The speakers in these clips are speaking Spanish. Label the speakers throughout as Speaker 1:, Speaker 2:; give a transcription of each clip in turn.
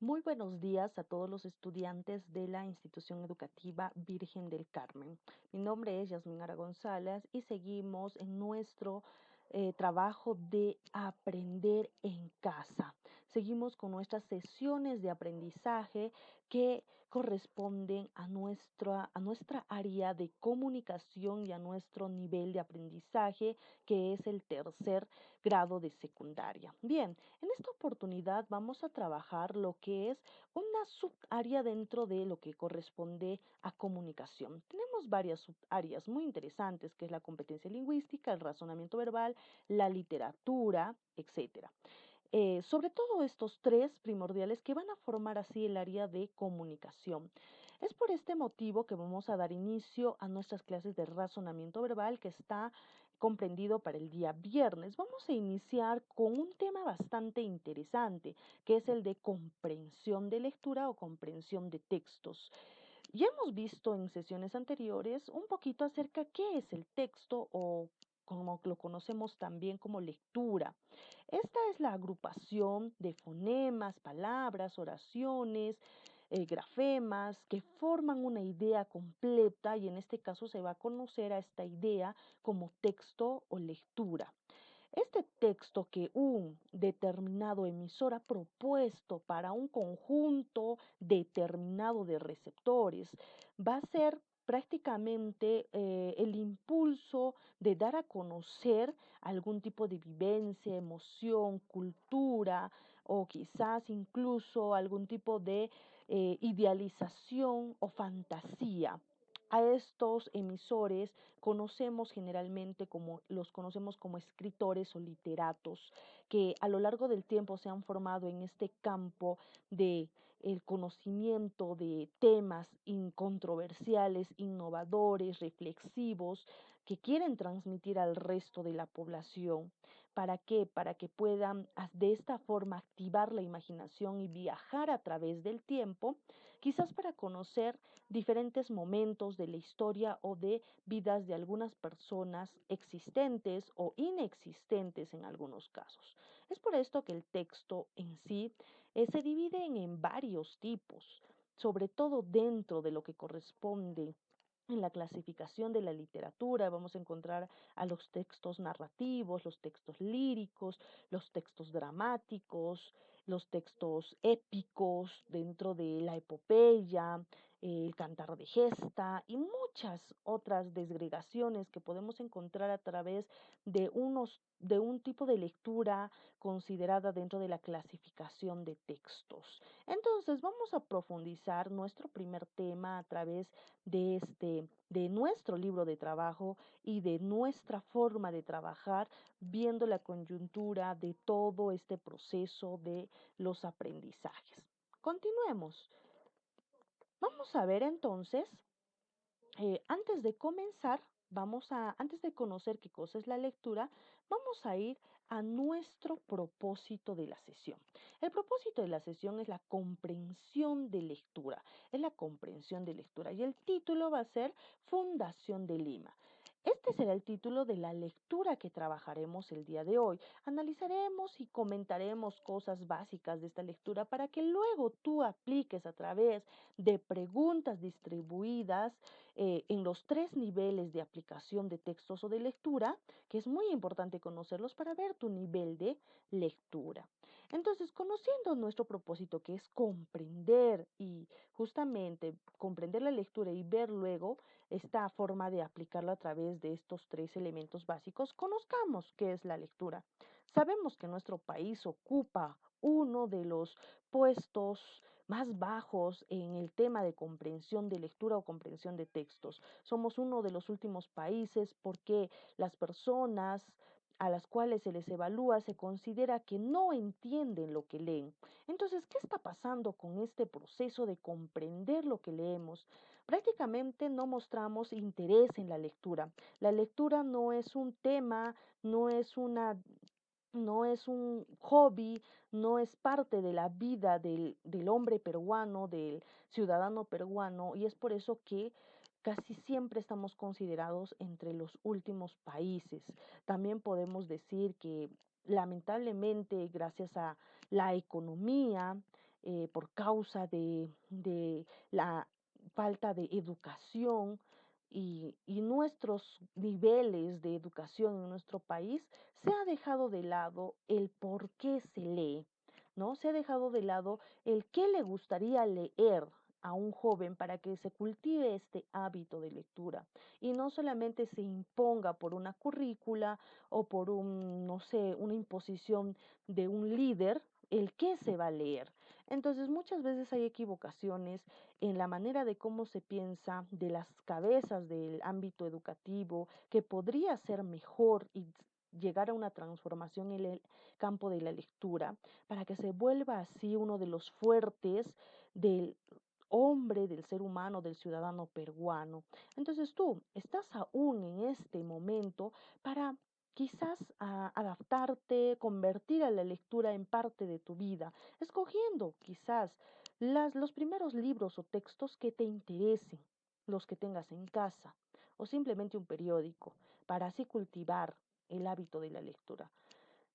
Speaker 1: Muy buenos días a todos los estudiantes de la institución educativa Virgen del Carmen. Mi nombre es Yasmín González y seguimos en nuestro trabajo de aprender en casa. Seguimos con nuestras sesiones de aprendizaje que corresponden a nuestra área de comunicación y a nuestro nivel de aprendizaje, que es el tercer grado de secundaria. Bien, en esta oportunidad vamos a trabajar lo que es una subárea dentro de lo que corresponde a comunicación. Tenemos varias subáreas muy interesantes, que es la competencia lingüística, el razonamiento verbal, la literatura, etcétera. Sobre todo estos tres primordiales que van a formar así el área de comunicación. Es por este motivo que vamos a dar inicio a nuestras clases de razonamiento verbal, que está comprendido para el día viernes. Vamos a iniciar con un tema bastante interesante, que es el de comprensión de lectura o comprensión de textos. Ya hemos visto en sesiones anteriores un poquito acerca de qué es el texto o como lo conocemos también como lectura. Esta es la agrupación de fonemas, palabras, oraciones, grafemas que forman una idea completa, y en este caso se va a conocer a esta idea como texto o lectura. Este texto que un determinado emisor ha propuesto para un conjunto determinado de receptores va a ser prácticamente el impulso de dar a conocer algún tipo de vivencia, emoción, cultura, o quizás incluso algún tipo de idealización o fantasía. A estos emisores los conocemos como escritores o literatos, que a lo largo del tiempo se han formado en este campo de el conocimiento de temas incontroversiales, innovadores, reflexivos, que quieren transmitir al resto de la población. ¿Para qué? Para que puedan de esta forma activar la imaginación y viajar a través del tiempo, quizás para conocer diferentes momentos de la historia o de vidas de algunas personas existentes o inexistentes en algunos casos. Es por esto que el texto en sí se divide en varios tipos, sobre todo dentro de lo que corresponde en la clasificación de la literatura. Vamos a encontrar a los textos narrativos, los textos líricos, los textos dramáticos, los textos épicos dentro de la epopeya, el cantar de gesta y muchas otras desgregaciones que podemos encontrar a través de un tipo de lectura considerada dentro de la clasificación de textos. Entonces, vamos a profundizar nuestro primer tema a través de nuestro libro de trabajo y de nuestra forma de trabajar, viendo la coyuntura de todo este proceso de los aprendizajes. Continuemos. Vamos a ver entonces, antes de comenzar, antes de conocer qué cosa es la lectura, vamos a ir a nuestro propósito de la sesión. El propósito de la sesión es la comprensión de lectura, y el título va a ser Fundación de Lima. Este será el título de la lectura que trabajaremos el día de hoy. Analizaremos y comentaremos cosas básicas de esta lectura para que luego tú apliques a través de preguntas distribuidas en los tres niveles de aplicación de textos o de lectura, que es muy importante conocerlos para ver tu nivel de lectura. Entonces, conociendo nuestro propósito, que es comprender y justamente comprender la lectura y ver luego esta forma de aplicarlo a través de estos tres elementos básicos, conozcamos qué es la lectura. Sabemos que nuestro país ocupa uno de los puestos más bajos en el tema de comprensión de lectura o comprensión de textos. Somos uno de los últimos países porque las personas a las cuales se les evalúa se considera que no entienden lo que leen. Entonces, ¿qué está pasando con este proceso de comprender lo que leemos? Prácticamente no mostramos interés en la lectura. La lectura no es un tema, no es no es un hobby, no es parte de la vida del hombre peruano, del ciudadano peruano, y es por eso que casi siempre estamos considerados entre los últimos países. También podemos decir que lamentablemente, gracias a la economía, por causa de la falta de educación y nuestros niveles de educación en nuestro país, se ha dejado de lado el por qué se lee, ¿no? Se ha dejado de lado el qué le gustaría leer a un joven para que se cultive este hábito de lectura y no solamente se imponga por una currícula o por un, no sé, una imposición de un líder el qué se va a leer. Entonces, muchas veces hay equivocaciones en la manera de cómo se piensa de las cabezas del ámbito educativo, que podría ser mejor y llegar a una transformación en el campo de la lectura, para que se vuelva así uno de los fuertes del hombre, del ser humano, del ciudadano peruano. Entonces tú estás aún en este momento para quizás adaptarte, convertir a la lectura en parte de tu vida, escogiendo quizás los primeros libros o textos que te interesen, los que tengas en casa, o simplemente un periódico, para así cultivar el hábito de la lectura.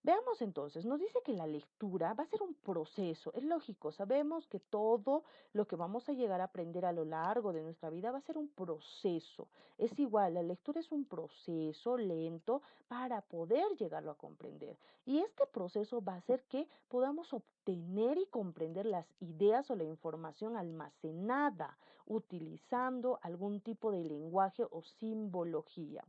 Speaker 1: Veamos entonces, nos dice que la lectura va a ser un proceso, es lógico, sabemos que todo lo que vamos a llegar a aprender a lo largo de nuestra vida va a ser un proceso. Es igual, la lectura es un proceso lento para poder llegarlo a comprender. Y este proceso va a hacer que podamos obtener y comprender las ideas o la información almacenada utilizando algún tipo de lenguaje o simbología.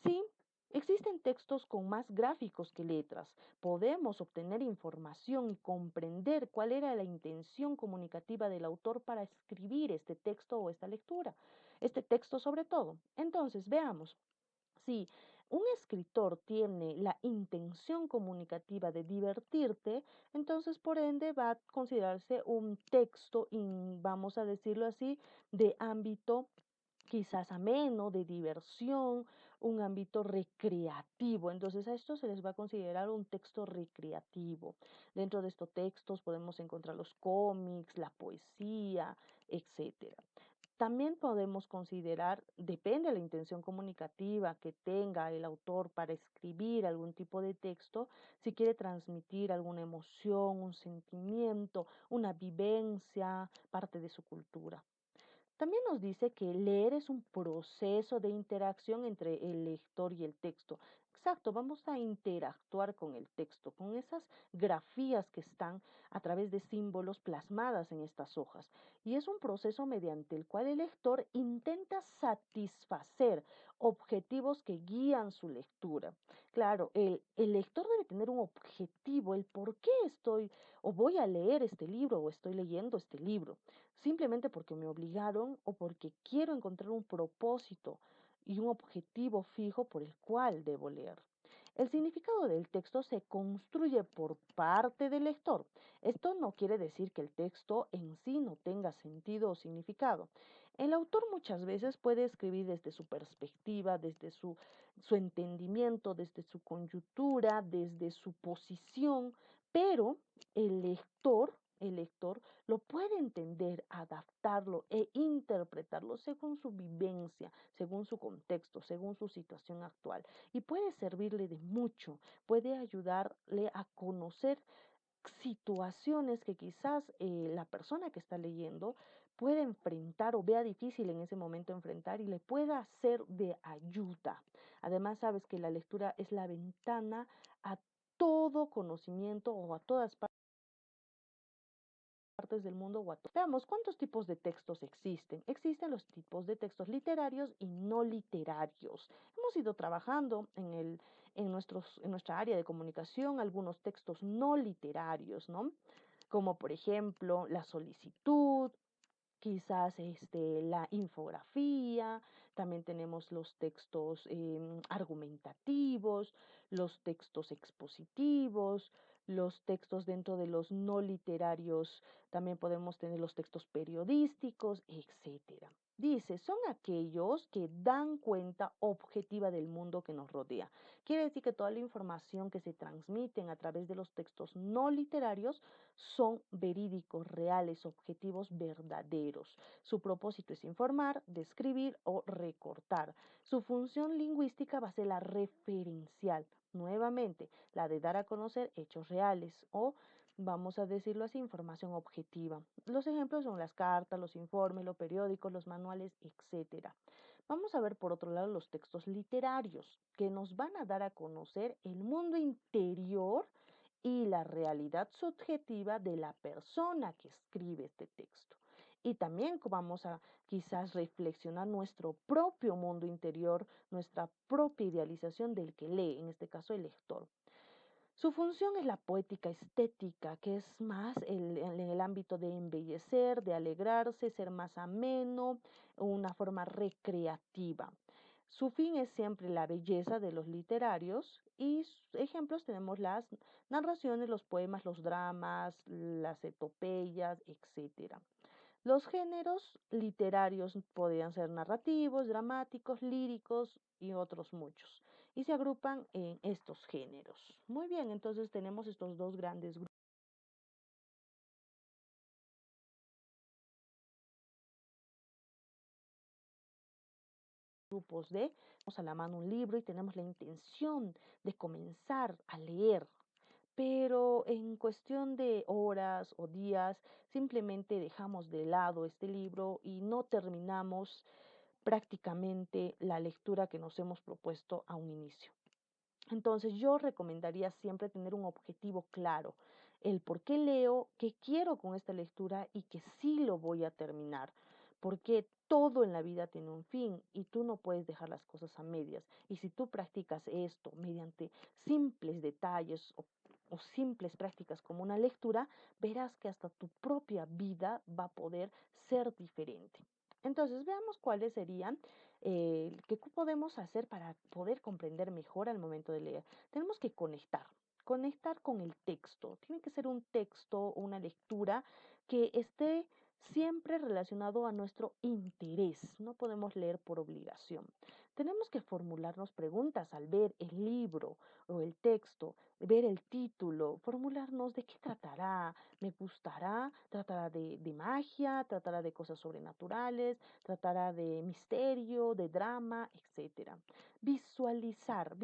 Speaker 1: Sí, existen textos con más gráficos que letras. Podemos obtener información y comprender cuál era la intención comunicativa del autor para escribir este texto o esta lectura, este texto sobre todo. Entonces, veamos. Si un escritor tiene la intención comunicativa de divertirte, entonces por ende va a considerarse un texto, vamos a decirlo así, de ámbito quizás ameno, de diversión, un ámbito recreativo. Entonces a esto se les va a considerar un texto recreativo. Dentro de estos textos podemos encontrar los cómics, la poesía, etcétera. También podemos considerar, depende de la intención comunicativa que tenga el autor para escribir algún tipo de texto, si quiere transmitir alguna emoción, un sentimiento, una vivencia, parte de su cultura. También nos dice que leer es un proceso de interacción entre el lector y el texto. Exacto, vamos a interactuar con el texto, con esas grafías que están a través de símbolos plasmadas en estas hojas. Y es un proceso mediante el cual el lector intenta satisfacer objetivos que guían su lectura. Claro, el lector debe tener un objetivo, el por qué estoy o voy a leer este libro o estoy leyendo este libro simplemente porque me obligaron o porque quiero encontrar un propósito y un objetivo fijo por el cual debo leer. El significado del texto se construye por parte del lector. Esto no quiere decir que el texto en sí no tenga sentido o significado. El autor muchas veces puede escribir desde su perspectiva, desde su entendimiento, desde su coyuntura, desde su posición, pero el lector lo puede entender, adaptarlo e interpretarlo según su vivencia, según su contexto, según su situación actual. Y puede servirle de mucho, puede ayudarle a conocer situaciones que quizás la persona que está leyendo pueda enfrentar o vea difícil en ese momento enfrentar y le pueda ser de ayuda. Además, sabes que la lectura es la ventana a todo conocimiento o a todas partes del mundo o a veamos cuántos tipos de textos existen. Existen los tipos de textos literarios y no literarios. Hemos ido trabajando en nuestra área de comunicación algunos textos no literarios, ¿no? Como por ejemplo la solicitud, quizás la infografía, también tenemos los textos argumentativos, los textos expositivos, los textos dentro de los no literarios, también podemos tener los textos periodísticos, etcétera. Dice, son aquellos que dan cuenta objetiva del mundo que nos rodea. Quiere decir que toda la información que se transmiten a través de los textos no literarios son verídicos, reales, objetivos verdaderos. Su propósito es informar, describir o recortar. Su función lingüística va a ser la referencial. Nuevamente, la de dar a conocer hechos reales o vamos a decirlo así, información objetiva. Los ejemplos son las cartas, los informes, los periódicos, los manuales, etcétera. Vamos a ver por otro lado los textos literarios, que nos van a dar a conocer el mundo interior y la realidad subjetiva de la persona que escribe este texto. Y también vamos a quizás reflexionar nuestro propio mundo interior, nuestra propia idealización del que lee, en este caso el lector. Su función es la poética estética, que es más en el ámbito de embellecer, de alegrarse, ser más ameno, una forma recreativa. Su fin es siempre la belleza de los literarios y ejemplos tenemos las narraciones, los poemas, los dramas, las epopeyas, etcétera. Los géneros literarios podrían ser narrativos, dramáticos, líricos y otros muchos, y se agrupan en estos géneros. Muy bien, entonces tenemos estos dos grandes grupos de, tenemos a la mano un libro y tenemos la intención de comenzar a leer, pero en cuestión de horas o días simplemente dejamos de lado este libro y no terminamos prácticamente la lectura que nos hemos propuesto a un inicio. Entonces yo recomendaría siempre tener un objetivo claro, el por qué leo, qué quiero con esta lectura y que sí lo voy a terminar, porque todo en la vida tiene un fin y tú no puedes dejar las cosas a medias. Y si tú practicas esto mediante simples detalles o simples prácticas como una lectura, verás que hasta tu propia vida va a poder ser diferente. Entonces veamos cuáles serían ¿qué podemos hacer para poder comprender mejor al momento de leer? Tenemos que conectar con el texto. Tiene que ser un texto o una lectura que esté siempre relacionado a nuestro interés. No podemos leer por obligación. Tenemos que formularnos preguntas al ver el libro o el texto, ver el título, formularnos de qué tratará, me gustará, tratará de magia, tratará de cosas sobrenaturales, tratará de misterio, de drama, etcétera. Visualizar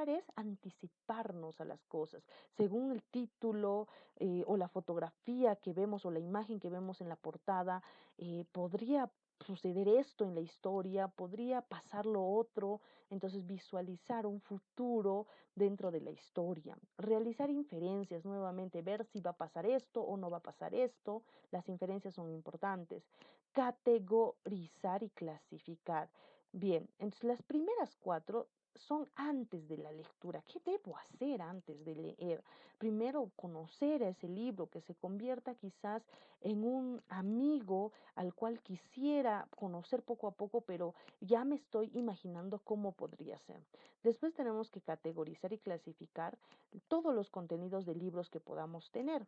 Speaker 1: es anticiparnos a las cosas. Según el título o la fotografía que vemos o la imagen que vemos en la portada, podría suceder esto en la historia, podría pasar lo otro, entonces visualizar un futuro dentro de la historia, realizar inferencias nuevamente, ver si va a pasar esto o no va a pasar esto, las inferencias son importantes, categorizar y clasificar. Bien, entonces las primeras cuatro son antes de la lectura. ¿Qué debo hacer antes de leer? Primero, conocer a ese libro, que se convierta quizás en un amigo al cual quisiera conocer poco a poco, pero ya me estoy imaginando cómo podría ser. Después tenemos que categorizar y clasificar todos los contenidos de libros que podamos tener.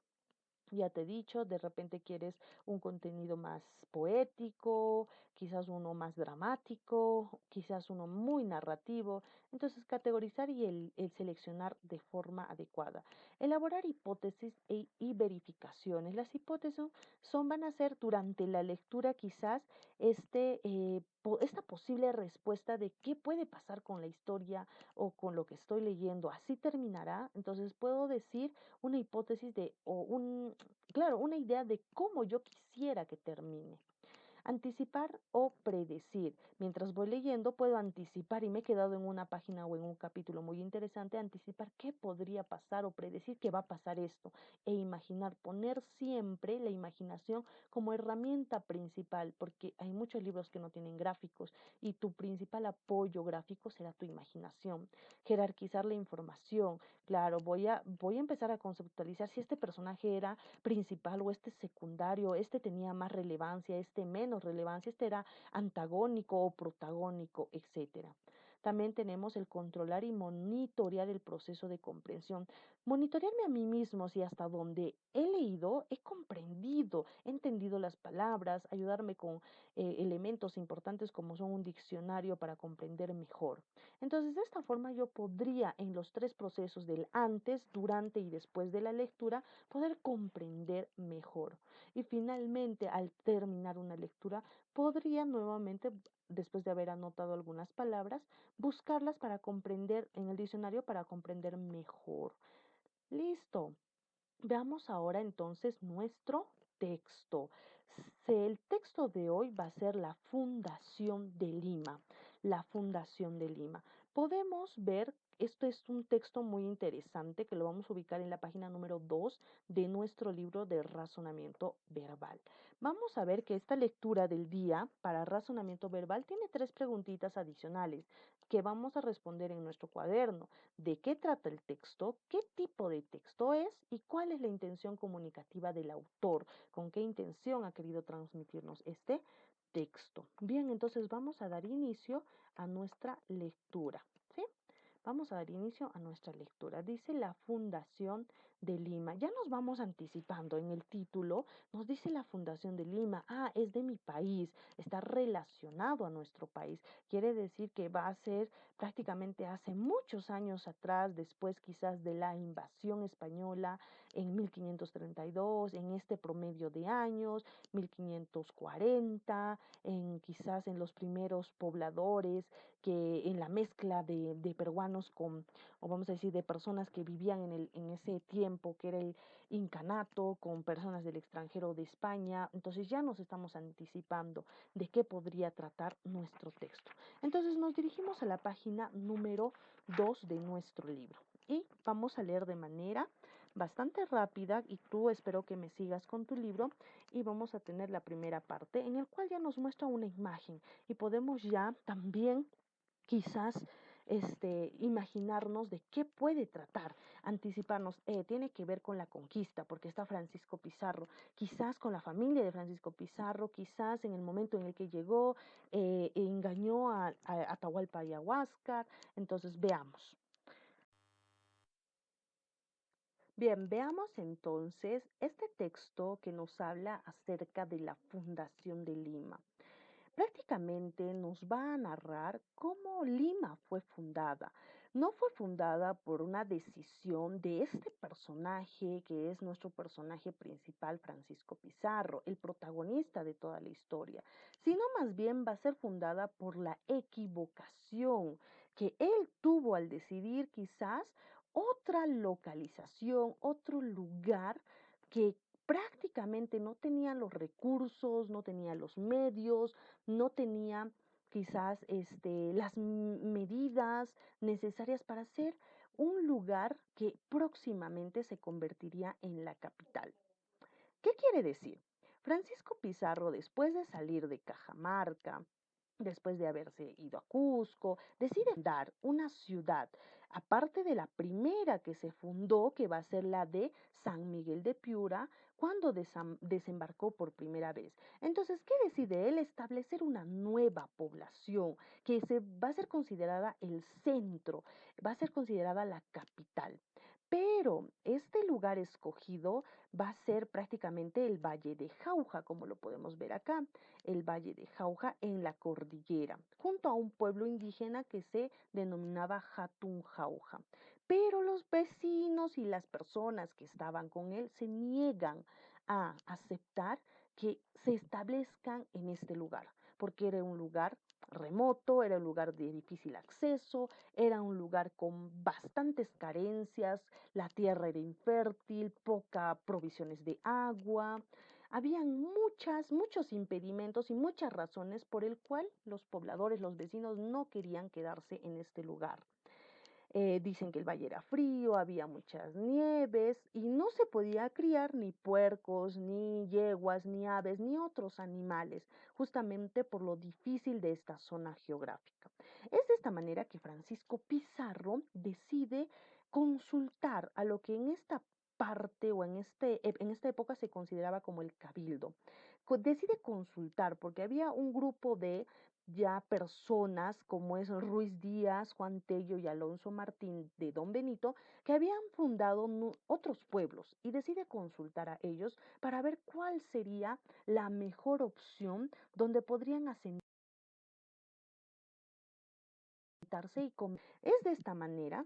Speaker 1: Ya te he dicho, de repente quieres un contenido más poético, quizás uno más dramático, quizás uno muy narrativo. Entonces, categorizar y el seleccionar de forma adecuada. Elaborar hipótesis y verificaciones. Las hipótesis van a ser durante la lectura quizás esta posible respuesta de qué puede pasar con la historia o con lo que estoy leyendo. Así terminará. Entonces, puedo decir una hipótesis claro, una idea de cómo yo quisiera que termine. Anticipar o predecir. Mientras voy leyendo, puedo anticipar y me he quedado en una página o en un capítulo muy interesante, anticipar qué podría pasar o predecir que va a pasar esto e imaginar, poner siempre la imaginación como herramienta principal, porque hay muchos libros que no tienen gráficos y tu principal apoyo gráfico será tu imaginación. Jerarquizar la información. Claro, voy a empezar a conceptualizar si este personaje era principal o este secundario, este tenía más relevancia, este menos relevancia, este era antagónico o protagónico, etcétera. También tenemos el controlar y monitorear el proceso de comprensión. Monitorearme a mí mismo si hasta donde he leído, he comprendido, he entendido las palabras, ayudarme con elementos importantes como son un diccionario para comprender mejor. Entonces, de esta forma yo podría en los tres procesos del antes, durante y después de la lectura poder comprender mejor. Y finalmente, al terminar una lectura, podría nuevamente, después de haber anotado algunas palabras, buscarlas para comprender en el diccionario para comprender mejor. Listo. Veamos ahora entonces nuestro texto. El texto de hoy va a ser la Fundación de Lima. La Fundación de Lima. Podemos ver, esto es un texto muy interesante que lo vamos a ubicar en la página número 2 de nuestro libro de razonamiento verbal. Vamos a ver que esta lectura del día para razonamiento verbal tiene 3 preguntitas adicionales que vamos a responder en nuestro cuaderno. ¿De qué trata el texto? ¿Qué tipo de texto es? ¿Y cuál es la intención comunicativa del autor? ¿Con qué intención ha querido transmitirnos este texto? Bien, entonces vamos a dar inicio a nuestra lectura, ¿sí? Vamos a dar inicio a nuestra lectura. Dice la Fundación de Lima. Ya nos vamos anticipando en el título. Nos dice la Fundación de Lima. Ah, es de mi país. Está relacionado a nuestro país. Quiere decir que va a ser prácticamente hace muchos años atrás, después quizás de la invasión española en 1532, en este promedio de años, 1540, quizás en los primeros pobladores que en la mezcla de peruanos con, o vamos a decir, de personas que vivían en ese tiempo, que era el incanato, con personas del extranjero de España. Entonces ya nos estamos anticipando de qué podría tratar nuestro texto. Entonces nos dirigimos a la página número 2 de nuestro libro y vamos a leer de manera bastante rápida y tú espero que me sigas con tu libro y vamos a tener la primera parte en el cual ya nos muestra una imagen y podemos ya también quizás imaginarnos de qué puede tratar, anticiparnos, tiene que ver con la conquista, porque está Francisco Pizarro, quizás con la familia de Francisco Pizarro, quizás en el momento en el que llegó, engañó a Atahualpa y a Huáscar. Entonces veamos. Bien, veamos entonces este texto que nos habla acerca de la fundación de Lima. Prácticamente nos va a narrar cómo Lima fue fundada. No fue fundada por una decisión de este personaje que es nuestro personaje principal, Francisco Pizarro, el protagonista de toda la historia, sino más bien va a ser fundada por la equivocación que él tuvo al decidir quizás otra localización, otro lugar que prácticamente no tenía los recursos, no tenía los medios, no tenía quizás las medidas necesarias para ser un lugar que próximamente se convertiría en la capital. ¿Qué quiere decir? Francisco Pizarro, después de salir de Cajamarca, después de haberse ido a Cusco, decide fundar una ciudad, aparte de la primera que se fundó, que va a ser la de San Miguel de Piura, cuando desembarcó por primera vez. Entonces, ¿qué decide él? Establecer una nueva población que va a ser considerada el centro, va a ser considerada la capital. Pero este lugar escogido va a ser prácticamente el Valle de Jauja, como lo podemos ver acá, el Valle de Jauja en la cordillera, junto a un pueblo indígena que se denominaba Hatun Jauja. Pero los vecinos y las personas que estaban con él se niegan a aceptar que se establezcan en este lugar, porque era un lugar remoto, era un lugar de difícil acceso, era un lugar con bastantes carencias, la tierra era infértil, poca provisiones de agua, habían muchos impedimentos y muchas razones por el cual los pobladores, los vecinos no querían quedarse en este lugar. Dicen que el valle era frío, había muchas nieves y no se podía criar ni puercos, ni yeguas, ni aves, ni otros animales, justamente por lo difícil de esta zona geográfica. Es de esta manera que Francisco Pizarro decide consultar a lo que en esta parte o en esta época se consideraba como el cabildo. Decide consultar porque había un grupo de ya personas como es Ruiz Díaz, Juan Tello y Alonso Martín de Don Benito, que habían fundado otros pueblos y decide consultar a ellos para ver cuál sería la mejor opción donde podrían asentarse y comer. Es de esta manera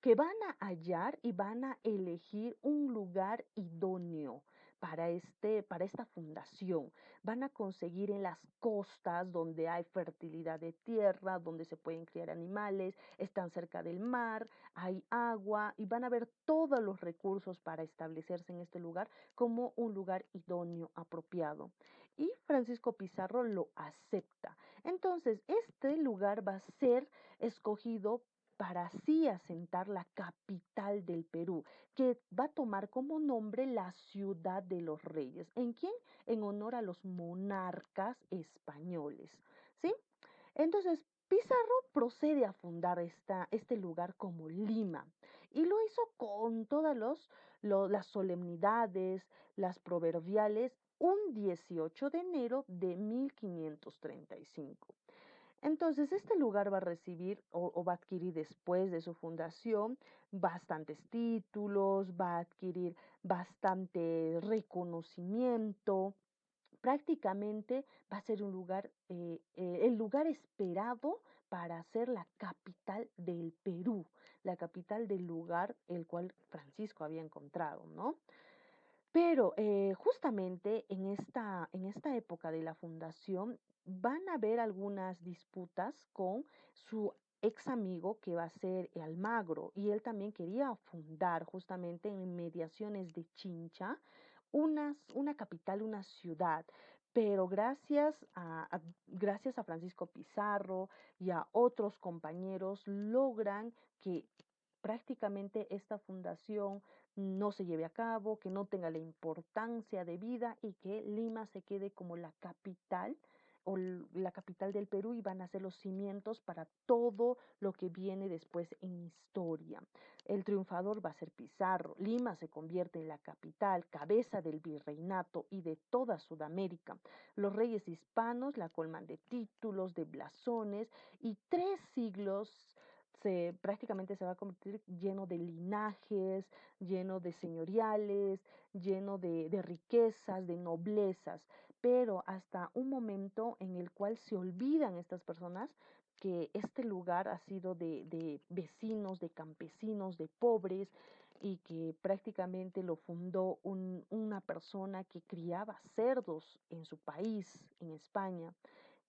Speaker 1: que van a hallar y van a elegir un lugar idóneo para esta fundación. Van a conseguir en las costas donde hay fertilidad de tierra, donde se pueden criar animales, están cerca del mar, hay agua y van a ver todos los recursos para establecerse en este lugar como un lugar idóneo, apropiado. Y Francisco Pizarro lo acepta. Entonces, este lugar va a ser escogido para así asentar la capital del Perú, que va a tomar como nombre la Ciudad de los Reyes. ¿En quién? En honor a los monarcas españoles, ¿sí? Entonces, Pizarro procede a fundar este lugar como Lima y lo hizo con todas las solemnidades, las proverbiales, un 18 de enero de 1535. Entonces, este lugar va a recibir o va a adquirir después de su fundación bastantes títulos, va a adquirir bastante reconocimiento. Prácticamente va a ser un lugar, el lugar esperado para ser la capital del Perú, la capital del lugar el cual Francisco había encontrado, ¿no? Pero justamente en esta época de la fundación van a haber algunas disputas con su ex amigo que va a ser Almagro y él también quería fundar justamente en inmediaciones de Chincha una capital, una ciudad. Pero gracias a Francisco Pizarro y a otros compañeros logran que prácticamente esta fundación no se lleve a cabo, que no tenga la importancia de vida y que Lima se quede como la capital la capital del Perú y van a ser los cimientos para todo lo que viene después en historia. El triunfador va a ser Pizarro. Lima se convierte en la capital, cabeza del virreinato y de toda Sudamérica. Los reyes hispanos la colman de títulos, de blasones y 3 siglos prácticamente se va a convertir lleno de linajes, lleno de señoriales, lleno de riquezas, de noblezas, pero hasta un momento en el cual se olvidan estas personas que este lugar ha sido de vecinos, de campesinos, de pobres, y que prácticamente lo fundó una persona que criaba cerdos en su país, en España,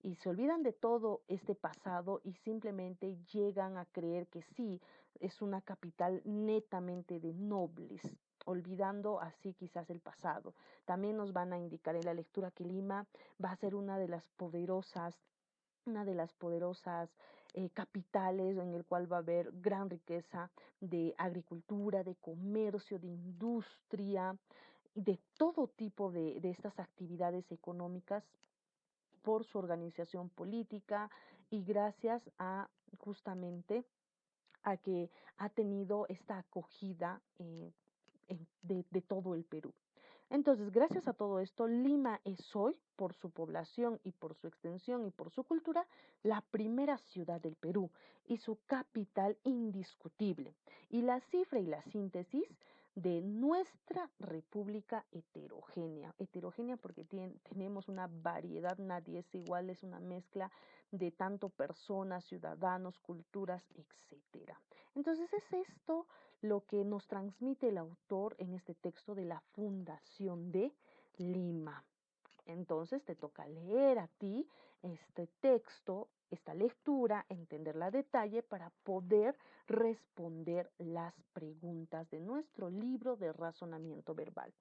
Speaker 1: y se olvidan de todo este pasado y simplemente llegan a creer que sí, es una capital netamente de nobles, olvidando así quizás el pasado. También nos van a indicar en la lectura que Lima va a ser una de las poderosas capitales en el cual va a haber gran riqueza de agricultura, de comercio, de industria y de todo tipo de estas actividades económicas por su organización política y gracias a justamente a que ha tenido esta acogida de todo el Perú. Entonces, gracias a todo esto, Lima es hoy, por su población y por su extensión y por su cultura, la primera ciudad del Perú y su capital indiscutible. Y la cifra y la síntesis de nuestra república heterogénea. Heterogénea porque tenemos una variedad, nadie es igual, es una mezcla de tanto personas, ciudadanos, culturas, etcétera. Entonces es esto lo que nos transmite el autor en este texto de la fundación de Lima. Entonces te toca leer a ti este texto, esta lectura, entenderla a detalle para poder responder las preguntas de nuestro libro de razonamiento verbal.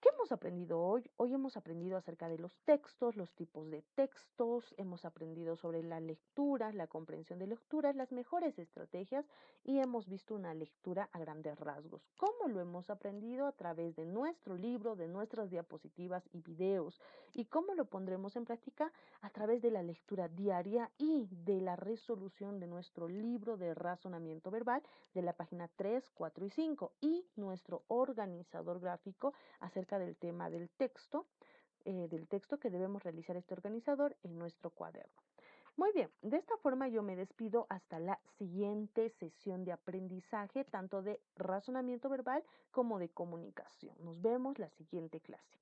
Speaker 1: ¿Qué hemos aprendido hoy? Hoy hemos aprendido acerca de los textos, los tipos de textos, hemos aprendido sobre la lectura, la comprensión de lecturas, las mejores estrategias y hemos visto una lectura a grandes rasgos. ¿Cómo lo hemos aprendido? A través de nuestro libro, de nuestras diapositivas y videos. ¿Y cómo lo pondremos en práctica? A través de la lectura diaria y de la resolución de nuestro libro de razonamiento verbal de la página 3, 4 y 5 y nuestro organizador gráfico acerca del texto que debemos realizar este organizador en nuestro cuaderno. Muy bien, de esta forma yo me despido hasta la siguiente sesión de aprendizaje, tanto de razonamiento verbal como de comunicación. Nos vemos la siguiente clase.